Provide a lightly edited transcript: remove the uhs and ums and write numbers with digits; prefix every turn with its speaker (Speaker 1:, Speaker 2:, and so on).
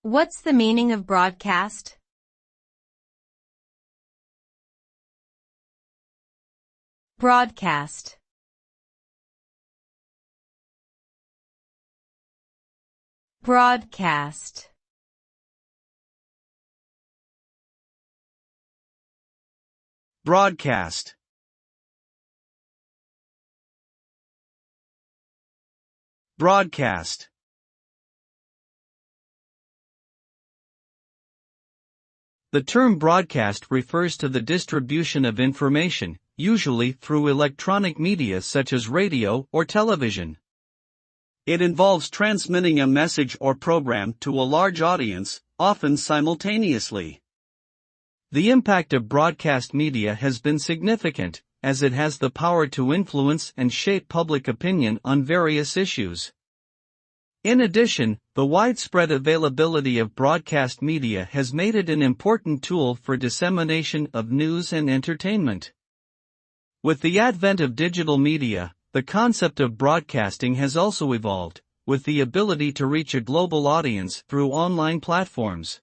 Speaker 1: What's the meaning of broadcast? Broadcast. Broadcast.
Speaker 2: Broadcast. Broadcast. The term broadcast refers to the distribution of information, usually through electronic media such as radio or television. It involves transmitting a message or program to a large audience, often simultaneously. The impact of broadcast media has been significant, as it has the power to influence and shape public opinion on various issues. In addition, the widespread availability of broadcast media has made it an important tool for dissemination of news and entertainment. With the advent of digital media, the concept of broadcasting has also evolved, with the ability to reach a global audience through online platforms.